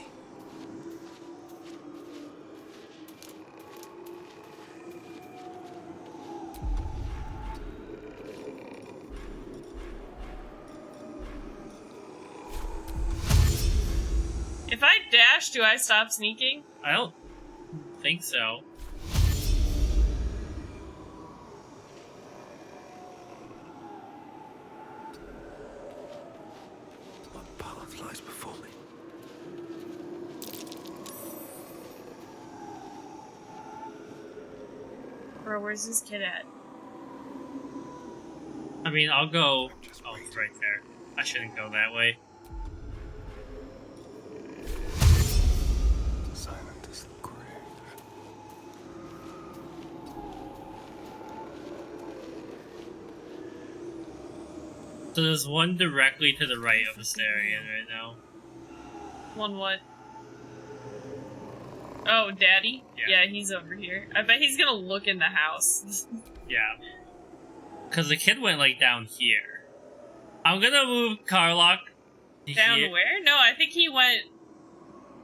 If I dash, do I stop sneaking? I don't think so. What path lies before me? Bro, where's this kid at? I mean, I'll go... Oh, it's right there. I shouldn't go that way. Silent as the grave. So there's one directly to the right of Astarion right now. One what? Oh, daddy? Yeah. Yeah, he's over here. I bet he's gonna look in the house. Yeah. Because the kid went, like, down here. I'm gonna move Karlach to Down here. where? No, I think he went...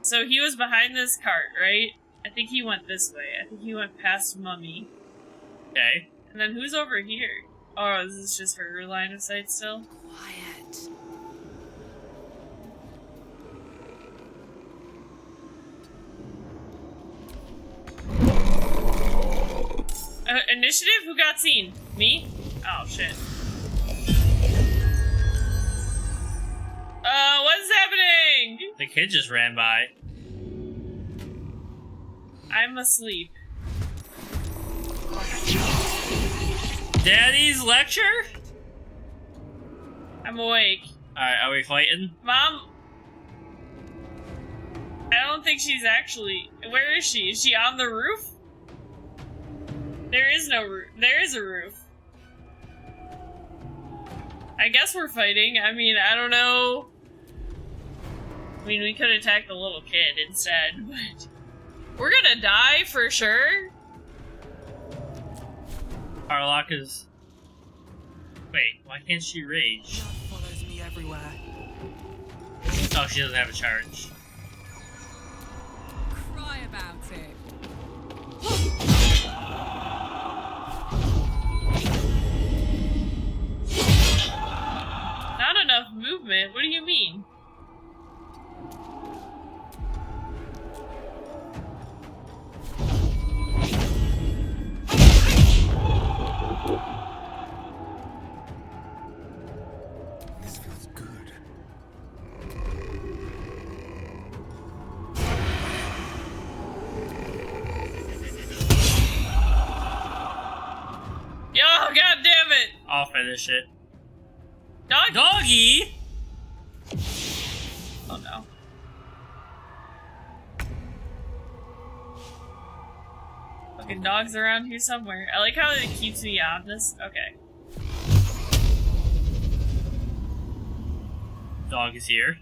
So he was behind this cart, right? I think he went this way. I think he went past Mummy. Okay. And then who's over here? Oh, is this just her line of sight still? Quiet. Initiative? Who got seen? Me? Oh, shit. What's happening? The kid just ran by. I'm asleep. Daddy's lecture? I'm awake. Alright, are we fighting? Mom? I don't think she's actually... Where is she? Is she on the roof? There is no roof. There is a roof. I guess we're fighting. I mean, I don't know. I mean, we could attack the little kid instead, but... We're gonna die for sure. Karlach is... Wait, why can't she rage? Love follows me everywhere. Oh, she doesn't have a charge. Cry about it. Not enough movement? What do you mean? This feels good. Yo, god damn it! I'll finish it. Dog? Doggy! Oh no. Fucking dogs around here somewhere. I like how it keeps me on this. Okay. Dog is here.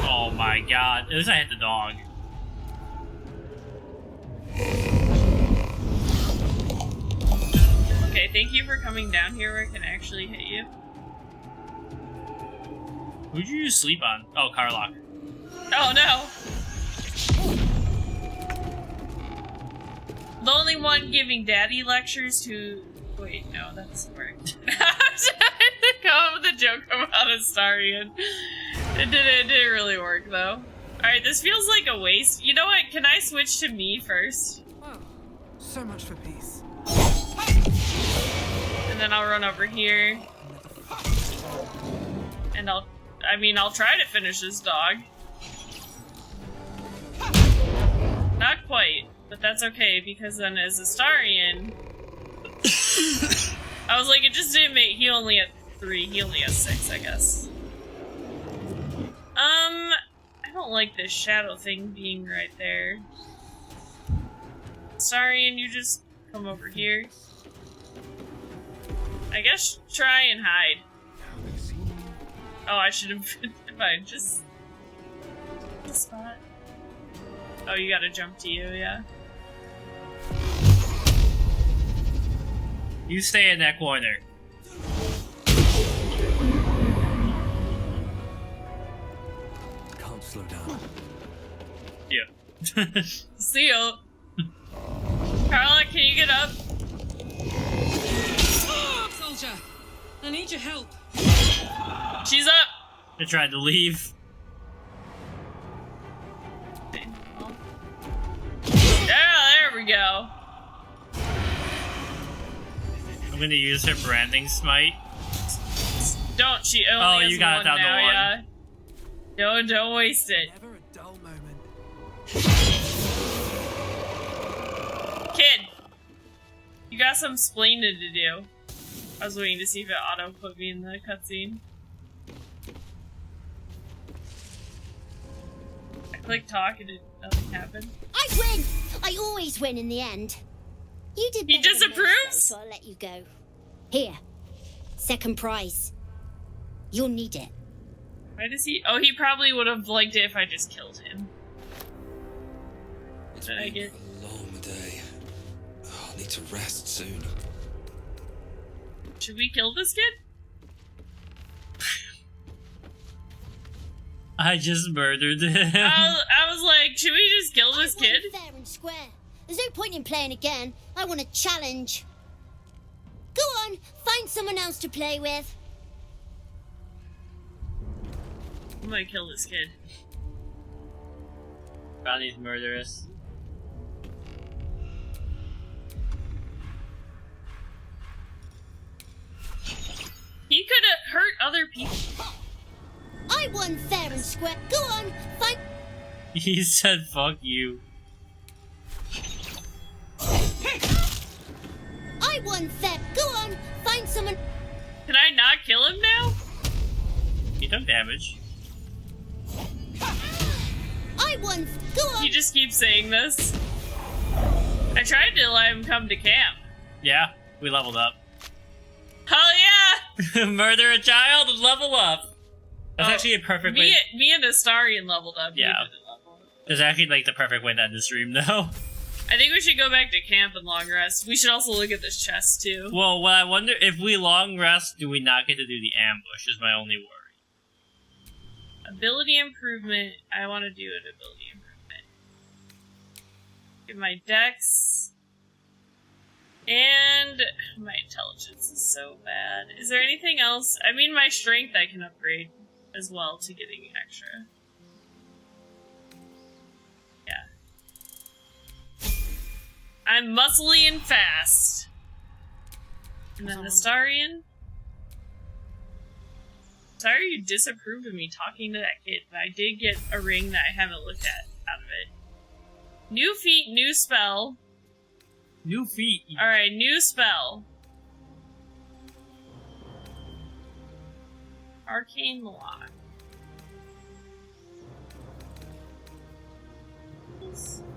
Oh my god. At least I hit the dog. Okay, thank you for coming down here where I can actually hit you. Who'd you sleep on? Oh, Karlach. Oh no! the only one giving daddy lectures to... Wait, no, that doesn't work. I was trying to come up with a joke about Astarion. It didn't really work, though. Alright, this feels like a waste. You know what? Can I switch to me first? Well, so much for peace. And then I'll run over here. And I'll try to finish this dog. Not quite, but that's okay, because then as Astarion... I was like, it just didn't make... He only had 3, he only has 6, I guess. I don't like this shadow thing being right there. Astarion, you just come over here. I guess try and hide. Oh, I should have been fine. Just the spot. Oh, you gotta jump to you, yeah. You stay in that corner. Can't slow down. Yeah. See you. Carla, can you get up? Soldier, I need your help. She's up. I tried to leave. There we go. I'm gonna use her branding smite. Don't, she only has you got one it down now, to one. yeah. Don't waste it. Never a dull moment. Kid, you got some splaining to do. I was waiting to see if it auto put me in the cutscene. I clicked talk and it nothing happened. I win! I always win in the end. You did He better than most, disapproves? though, so I'll let you go. Here. Second prize. You'll need it. Why does he? Oh, he probably would have liked it if I just killed him. It's Did I been get- a long day. Oh, I'll need to rest soon. Should we kill this kid? I just murdered him. I was like, should we just kill this I won kid? fair and square. There's no point in playing again. I want a challenge. Go on, find someone else to play with. I'm gonna kill this kid. Ronnie's murderous. He could have hurt other people. I won fair and square. Go on, find... He said, fuck you. I won fair. Go on, find someone... Can I not kill him now? He took damage. I won... Go on. He just keeps saying this. I tried to let him come to camp. Yeah, we leveled up. Hell yeah! Murder a child and level up. That's actually a perfect way. Me and Astarion leveled up. You Yeah. didn't level up. It's actually like the perfect way to end the stream, though. I think we should go back to camp and long rest. We should also look at this chest too. Well, what I wonder, if we long rest, do we not get to do the ambush? Is my only worry. Ability improvement. I want to do an ability improvement. Get my dex. And my intelligence is so bad. Is there anything else? I mean, my strength I can upgrade as well to getting extra. Yeah. I'm muscly and fast. And then Astarion. Sorry you disapproved of me talking to that kid, but I did get a ring that I haven't looked at out of it. New feat, new spell. New feet. Alright, new spell. Arcane Lock.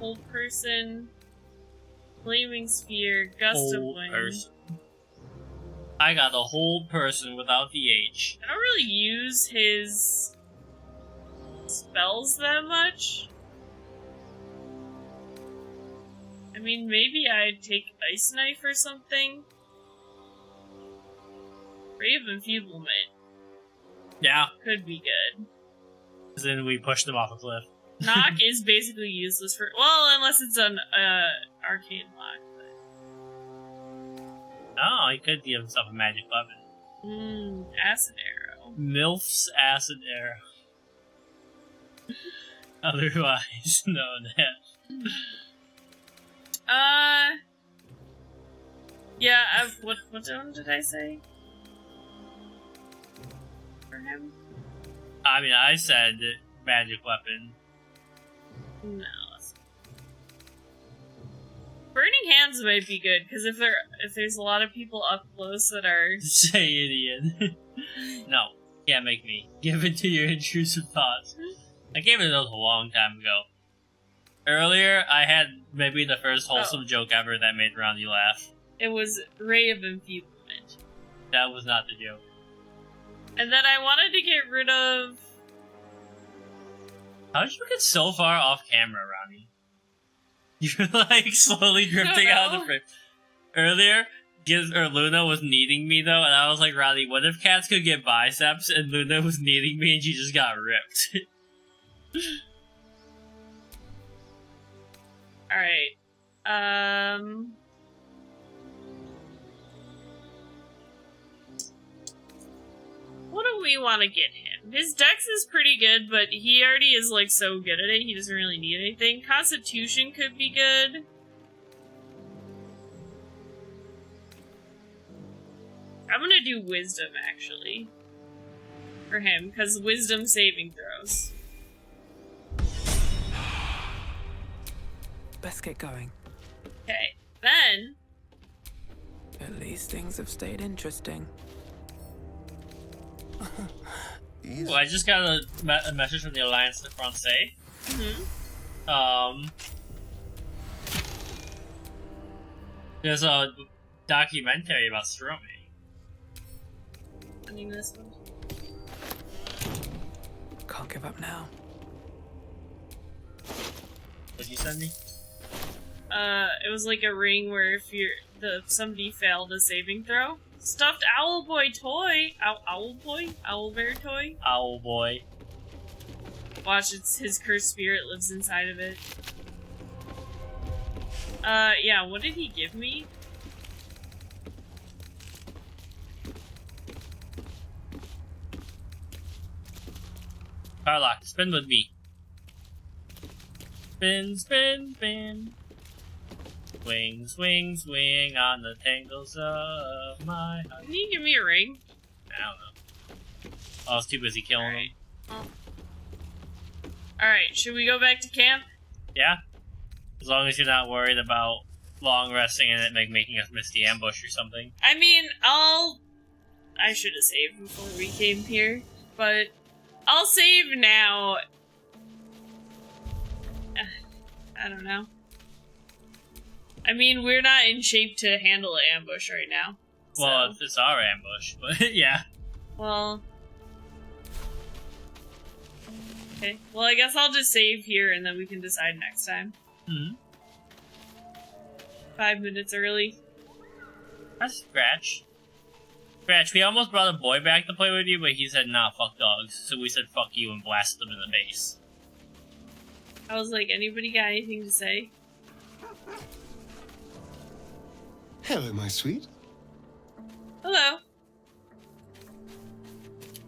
Hold person. Flaming Sphere. Gust of Hold Wind. person. I got a hold person without the H. I don't really use his spells that much. I mean, maybe I'd take Ice Knife or something. Ray of Enfeeblement. Yeah. Could be good. Then we pushed them off a cliff. Knock is basically useless for... Well, unless it's an arcane lock. Oh, he could give himself a magic weapon. Acid arrow. Milf's acid arrow. Otherwise known as. Yeah, what one did I say? For him? I mean, I said magic weapon. No. Burning hands might be good, because if there's a lot of people up close that are... Say idiot. No, can't make me. Give it to your intrusive thoughts. I gave it a long time ago. Earlier, I had maybe the first wholesome joke ever that made Ronnie laugh. It was Ray of Enfeeblement. That was not the joke. And then I wanted to get rid of... How did you get so far off camera, Ronnie? You're like slowly drifting out of the frame. Earlier, Luna was kneading me though, and I was like, Ronnie, what if cats could get biceps? And Luna was kneading me and she just got ripped. Alright. What do we want to get him? His dex is pretty good, but he already is like so good at it, he doesn't really need anything. Constitution could be good. I'm gonna do wisdom, actually. For him, because wisdom saving throws. Let's get going. Okay, then... At least things have stayed interesting. Ooh, I just got a message from the Alliance de Francais. There's a documentary about Strome. I mean, this one. Can't give up now. What did you send me? It was like a ring where if somebody failed a saving throw. Stuffed owl boy toy. Owl bear toy. Owl boy. Watch, his cursed spirit lives inside of it. Yeah. What did he give me? Carlock, spin with me. Spin, spin, spin. Swing, swing, swing on the tangles of my heart. Can you give me a ring? I don't know. I was too busy killing him. Alright, should we go back to camp? Yeah? As long as you're not worried about long resting and it making us miss the ambush or something. I mean, I should have saved before we came here, but I'll save now. I don't know. I mean, we're not in shape to handle an ambush right now. So. Well, it's our ambush, but yeah. Well. Okay. Well, I guess I'll just save here and then we can decide next time. 5 minutes early. That's Scratch. Scratch, we almost brought a boy back to play with you, but he said, nah, fuck dogs. So we said, fuck you, and blasted him in the face. I was like, anybody got anything to say? Hello, my sweet. Hello.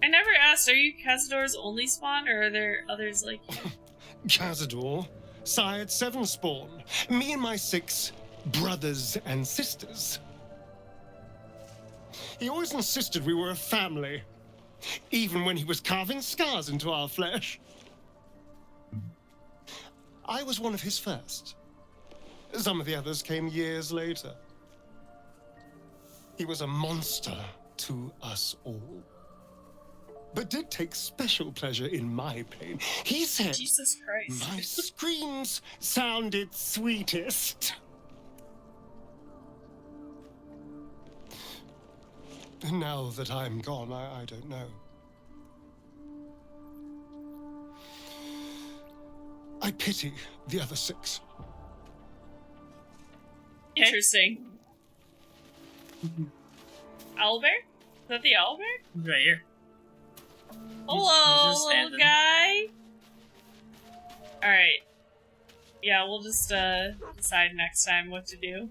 I never asked, are you Cazador's only spawn, or are there others like you? Cazador, sired 7 spawn. Me and my 6 brothers and sisters. He always insisted we were a family, even when he was carving scars into our flesh. I was one of his first. Some of the others came years later. He was a monster to us all, but did take special pleasure in my pain. He said, Jesus Christ. My screams sounded sweetest. Now that I'm gone, I don't know. I pity the other 6. Interesting. Owlbear? Is that the owlbear? He's right here. Hello, he's little guy. Alright. Yeah, we'll just decide next time what to do.